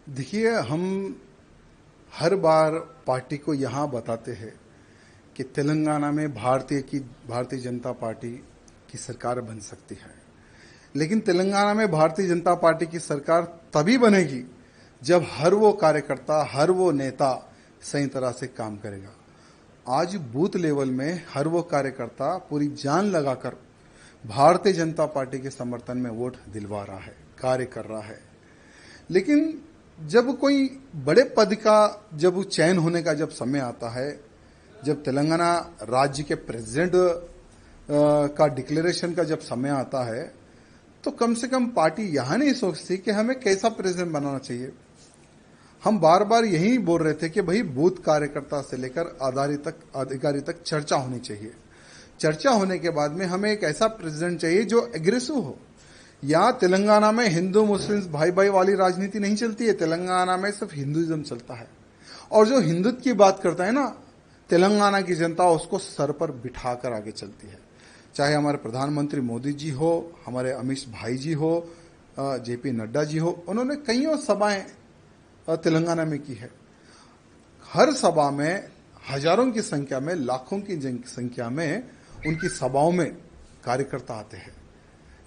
देखिए, हम हर बार पार्टी को यहाँ बताते हैं कि तेलंगाना में भारतीय जनता पार्टी की सरकार बन सकती है। लेकिन तेलंगाना में भारतीय जनता पार्टी की सरकार तभी बनेगी जब हर वो कार्यकर्ता, हर वो नेता सही तरह से काम करेगा। आज बूथ लेवल में हर वो कार्यकर्ता पूरी जान लगाकर भारतीय जनता पार्टी के समर्थन में वोट दिलवा रहा है, कार्य कर रहा है। लेकिन जब कोई बड़े पद का जब चयन होने का जब समय आता है, जब तेलंगाना राज्य के प्रेसिडेंट का डिक्लेरेशन का जब समय आता है, तो कम से कम पार्टी यह नहीं सोचती कि हमें कैसा प्रेसिडेंट बनाना चाहिए। हम बार बार यही बोल रहे थे कि भाई बूथ कार्यकर्ता से लेकर अधिकारी तक चर्चा होनी चाहिए। चर्चा होने के बाद में हमें एक ऐसा प्रेसिडेंट चाहिए जो एग्रेसिव हो। यहाँ तेलंगाना में हिंदू मुस्लिम भाई भाई वाली राजनीति नहीं चलती है। तेलंगाना में सिर्फ हिंदुइज्म चलता है, और जो हिंदुत्व की बात करता है ना, तेलंगाना की जनता उसको सर पर बिठाकर आगे चलती है। चाहे हमारे प्रधानमंत्री मोदी जी हो, हमारे अमित भाई जी हो, जेपी नड्डा जी हो, उन्होंने कईयों सभाएं तेलंगाना में की है। हर सभा में हजारों की संख्या में, लाखों की संख्या में उनकी सभाओं में कार्यकर्ता आते हैं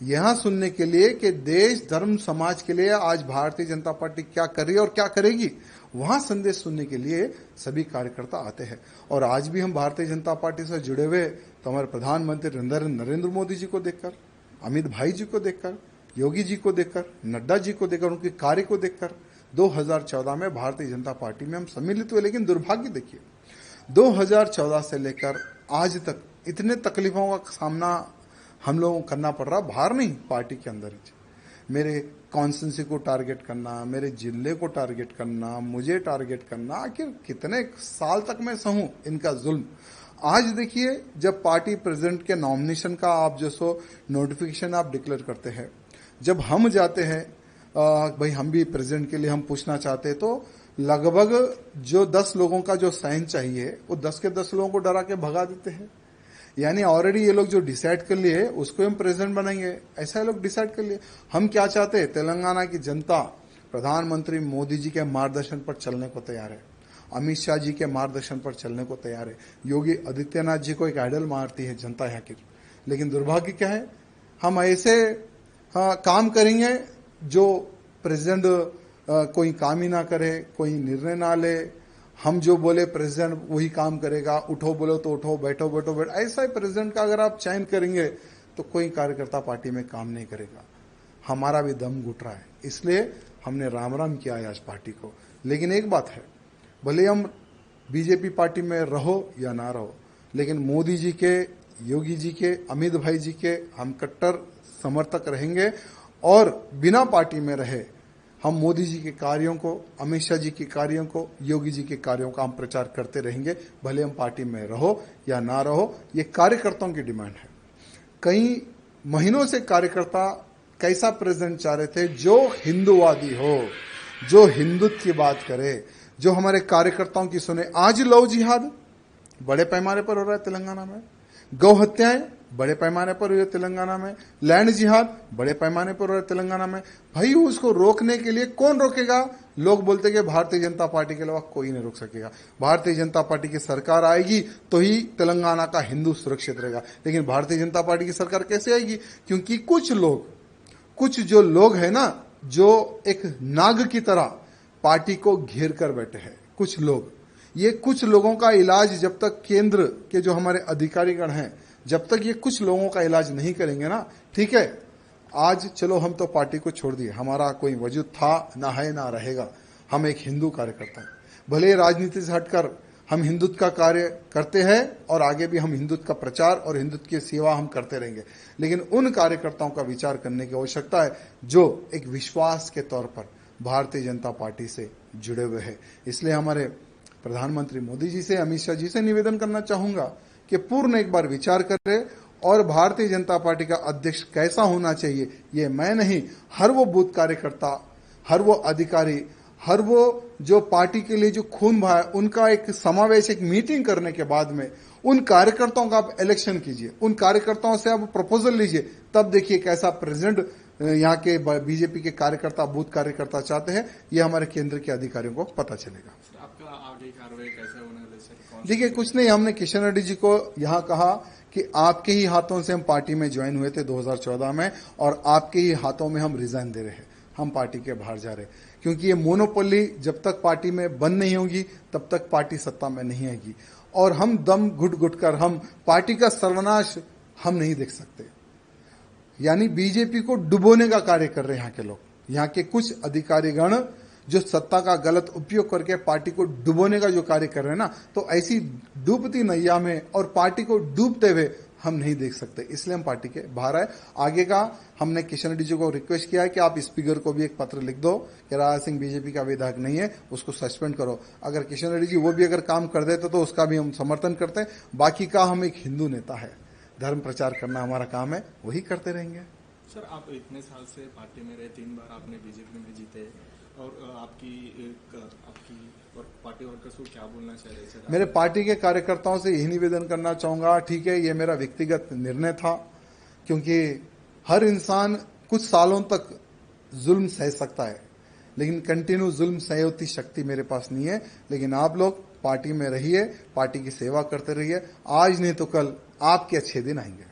यहां सुनने के लिए कि देश धर्म समाज के लिए आज भारतीय जनता पार्टी क्या कर रही है और क्या करेगी। वहां संदेश सुनने के लिए सभी कार्यकर्ता आते हैं। और आज भी हम भारतीय जनता पार्टी से जुड़े हुए तो हमारे प्रधानमंत्री नरेंद्र मोदी जी को देखकर, अमित भाई जी को देखकर, योगी जी को देखकर, नड्डा जी को देखकर, उनके कार्य को देखकर 2014 में भारतीय जनता पार्टी में हम सम्मिलित हुए। लेकिन दुर्भाग्य देखिए, 2014 से लेकर आज तक इतने तकलीफों का सामना हम लोगों को करना पड़ रहा, बाहर नहीं, पार्टी के अंदर ही। मेरे कॉन्स्टिट्यूंसी को टारगेट करना, मेरे जिले को टारगेट करना, मुझे टारगेट करना, आखिर कितने साल तक मैं सहूं इनका जुल्म। आज देखिए, जब पार्टी प्रेसिडेंट के नॉमिनेशन का आप जो सो नोटिफिकेशन आप डिक्लेयर करते हैं, जब हम जाते हैं भाई हम भी प्रेसिडेंट के लिए हम पूछना चाहते हैं, तो लगभग जो 10 लोगों का जो साइन चाहिए वो 10 के 10 लोगों को डरा के भगा देते हैं। यानी ऑलरेडी ये लोग जो डिसाइड कर लिए उसको हम प्रेसिडेंट बनाएंगे, ऐसा ये लोग डिसाइड कर लिए। हम क्या चाहते हैं? तेलंगाना की जनता प्रधानमंत्री मोदी जी के मार्गदर्शन पर चलने को तैयार है, अमित शाह जी के मार्गदर्शन पर चलने को तैयार है। योगी आदित्यनाथ जी को एक आइडल मारती है जनता यहाँ की। लेकिन दुर्भाग्य क्या है, हम ऐसे काम करेंगे जो प्रेसिडेंट कोई काम ही ना करे, कोई निर्णय ना ले। हम जो बोले प्रेसिडेंट वही काम करेगा, उठो बोलो तो उठो, बैठो बैठो बैठो, ऐसा ही प्रेसिडेंट का अगर आप चयन करेंगे तो कोई कार्यकर्ता पार्टी में काम नहीं करेगा। हमारा भी दम घुट रहा है, इसलिए हमने राम राम किया है आज पार्टी को। लेकिन एक बात है, भले हम बीजेपी पार्टी में रहो या ना रहो, लेकिन मोदी जी के, योगी जी के, अमित भाई जी के हम कट्टर समर्थक रहेंगे। और बिना पार्टी में रहे हम मोदी जी के कार्यों को, अमित शाह जी के कार्यों को, योगी जी के कार्यों का हम प्रचार करते रहेंगे, भले हम पार्टी में रहो या ना रहो। ये कार्यकर्ताओं की डिमांड है। कई महीनों से कार्यकर्ता कैसा प्रेसिडेंट चाह रहे थे जो हिंदूवादी हो, जो हिंदुत्व की बात करे, जो हमारे कार्यकर्ताओं की सुने। आज लव जिहाद बड़े पैमाने पर हो रहा है तेलंगाना में, गौ हत्याएं बड़े पैमाने पर हुई है तेलंगाना में, लैंड जिहाद बड़े पैमाने पर हो रहा है तेलंगाना में। भाई उसको रोकने के लिए कौन रोकेगा? लोग बोलते कि भारतीय जनता पार्टी के अलावा कोई नहीं रोक सकेगा। भारतीय जनता पार्टी की सरकार आएगी तो ही तेलंगाना का हिंदू सुरक्षित रहेगा। लेकिन भारतीय जनता पार्टी की सरकार कैसे आएगी? क्योंकि कुछ जो लोग हैं ना, जो एक नाग की तरह पार्टी को घेर कर बैठे हैं कुछ लोग। ये कुछ लोगों का इलाज जब तक केंद्र के जो हमारे अधिकारीगण हैं, जब तक ये कुछ लोगों का इलाज नहीं करेंगे ना, ठीक है, आज चलो हम तो पार्टी को छोड़ दिए, हमारा कोई वजूद था ना है ना रहेगा। हम एक हिंदू कार्यकर्ता हैं, भले राजनीति से हटकर हम हिंदुत्व का कार्य करते हैं और आगे भी हम हिंदुत्व का प्रचार और हिंदुत्व की सेवा हम करते रहेंगे। लेकिन उन कार्यकर्ताओं का विचार करने की आवश्यकता है जो एक विश्वास के तौर पर भारतीय जनता पार्टी से जुड़े हुए हैं। इसलिए हमारे प्रधानमंत्री मोदी जी से, अमित शाह जी से निवेदन करना चाहूंगा कि पूर्ण एक बार विचार करें और भारतीय जनता पार्टी का अध्यक्ष कैसा होना चाहिए ये मैं नहीं, हर वो बूथ कार्यकर्ता, हर वो अधिकारी, हर वो जो पार्टी के लिए जो खून बहा है, उनका एक समावेश, एक मीटिंग करने के बाद में उन कार्यकर्ताओं का आप इलेक्शन कीजिए, उन कार्यकर्ताओं से आप प्रपोजल लीजिए, तब देखिए कैसा प्रेसिडेंट यहाँ के बीजेपी के कार्यकर्ता, बूथ कार्यकर्ता चाहते हैं, ये हमारे केंद्र के अधिकारियों को पता चलेगा। आपका आगे कार्रवाई कैसे होने वाली सर? देखिए, कुछ नहीं, हमने किशन रेड्डी जी को यहाँ कहा कि आपके ही हाथों से हम पार्टी में ज्वाइन हुए थे 2014 में, और आपके ही हाथों में हम रिजाइन दे रहे हैं, हम पार्टी के बाहर जा रहे हैं, क्योंकि ये मोनोपोली जब तक पार्टी में बंद नहीं होगी तब तक पार्टी सत्ता में नहीं आएगी, और हम दम घुट घुट कर हम पार्टी का सर्वनाश हम नहीं देख सकते। यानी बीजेपी को डुबोने का कार्य कर रहे हैं यहाँ के लोग, यहाँ के कुछ अधिकारीगण जो सत्ता का गलत उपयोग करके पार्टी को डुबोने का जो कार्य कर रहे हैं ना, तो ऐसी डूबती नैया में और पार्टी को डूबते हुए हम नहीं देख सकते, इसलिए हम पार्टी के बाहर आए। आगे का हमने किशन रेड्डी जी को रिक्वेस्ट किया है कि आप स्पीकर को भी एक पत्र लिख दो कि राजा सिंह बीजेपी का विधायक नहीं है, उसको सस्पेंड करो। अगर किशन रेड्डी जी वो भी अगर काम कर देते तो उसका भी हम समर्थन करते हैं। बाकी का हम एक हिंदू नेता है, धर्म प्रचार करना हमारा काम है, वही करते रहेंगे। सर, आप इतने साल से पार्टी में रहे, 3 बार आपने बीजेपी में जीते, और आपकी और पार्टी वर्कर्स को क्या बोलना चाहिए सर? मेरे पार्टी के कार्यकर्ताओं से यही निवेदन करना चाहूंगा, ठीक है, ये मेरा व्यक्तिगत निर्णय था, क्योंकि हर इंसान कुछ सालों तक जुल्म सह सकता है, लेकिन कंटिन्यू जुल्म सहयोती शक्ति मेरे पास नहीं है। लेकिन आप लोग पार्टी में रहिए, पार्टी की सेवा करते रहिए, आज नहीं तो कल आपके अच्छे दिन आएंगे।